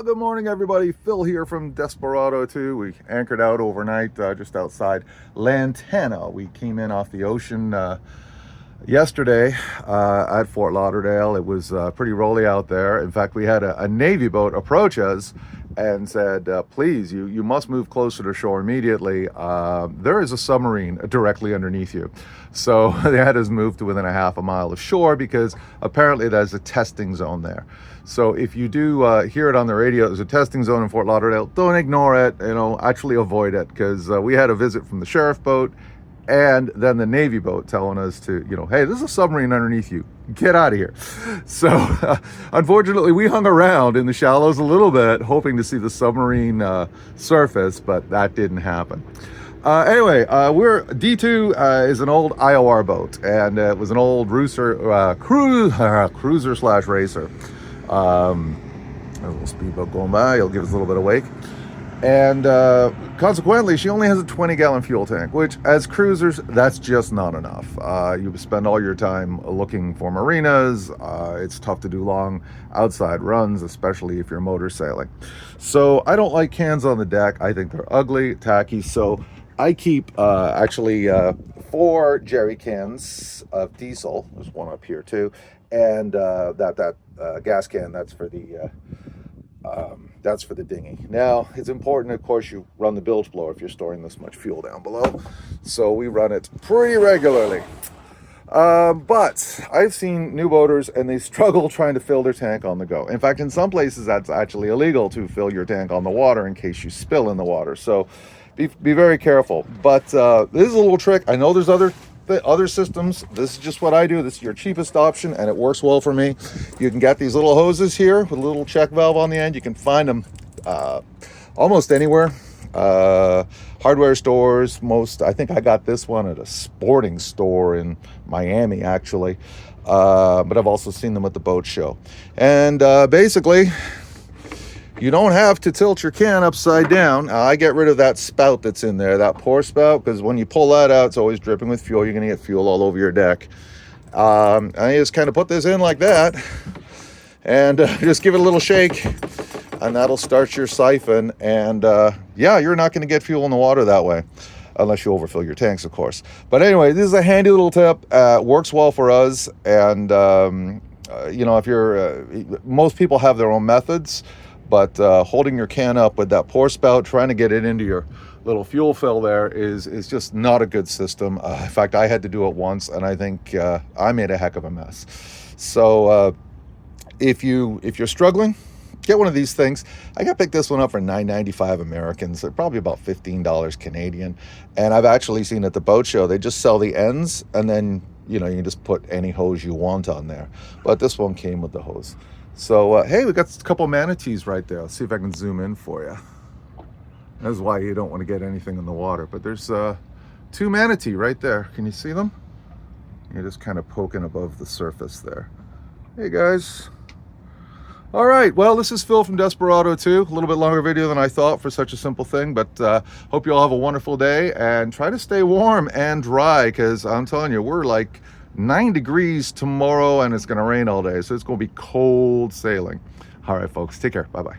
Good morning, everybody. Phil here from Desperado 2. We anchored out overnight just outside Lantana. We came in off the ocean yesterday at Fort Lauderdale. It was pretty rolly out there. In fact, we had a Navy boat approach us and said, please, you must move closer to shore immediately. There is a submarine directly underneath you. So they had us move to within a half a mile of shore because apparently there's a testing zone there. So if you do hear it on the radio, there's a testing zone in Fort Lauderdale, don't ignore it, actually avoid it, because we had a visit from the sheriff boat and then the Navy boat telling us to, hey, there's a submarine underneath you. Get out of here. So unfortunately, we hung around in the shallows a little bit, hoping to see the submarine surface, but that didn't happen. Anyway, D2 is an old IOR boat, and it was an old cruiser slash racer. A little speedboat going by, it'll give us a little bit of wake. And consequently, she only has a 20-gallon fuel tank, which as cruisers, that's just not enough. You spend all your time looking for marinas. It's tough to do long outside runs, especially if you're motor sailing. So I don't like cans on the deck. I think they're ugly, tacky. So I keep actually 4 jerry cans of diesel. There's one up here too. And that gas can, that's for the dinghy. Now, it's important, of course, you run the bilge blower if you're storing this much fuel down below. So we run it pretty regularly. But I've seen new boaters and they struggle trying to fill their tank on the go. In fact, in some places, that's actually illegal to fill your tank on the water in case you spill in the water. So be very careful. But this is a little trick. I know there's other systems. This is just what I do. This is your cheapest option and it works well for me. You can get these little hoses here with a little check valve on the end. You can find them almost anywhere. Hardware stores, I think I got this one at a sporting store in Miami actually, but I've also seen them at the boat show. And basically you don't have to tilt your can upside down. I get rid of that spout that's in there, that pour spout, because when you pull that out, it's always dripping with fuel. You're going to get fuel all over your deck. I just kind of put this in like that and just give it a little shake, and that'll start your siphon. And yeah, you're not going to get fuel in the water that way, unless you overfill your tanks, of course. But anyway, this is a handy little tip. Works well for us. And, if you're, most people have their own methods. But holding your can up with that pour spout, trying to get it into your little fuel fill there is just not a good system. In fact, I had to do it once, and I think I made a heck of a mess. So if you're struggling, get one of these things. I got picked this one up for $9.95 American, so probably about $15 Canadian. And I've actually seen at the boat show, they just sell the ends, and then you can just put any hose you want on there. But this one came with the hose. So, hey, we got a couple manatees right there. Let's see if I can zoom in for you. That's why you don't want to get anything in the water. But there's 2 manatee right there. Can you see them? You're just kind of poking above the surface there. Hey, guys. All right, well, this is Phil from Desperado 2. A little bit longer video than I thought for such a simple thing. But hope you all have a wonderful day. And try to stay warm and dry, because I'm telling you, we're like 9 degrees tomorrow and it's going to rain all day, so it's going to be cold sailing. All right, folks, take care. Bye-bye.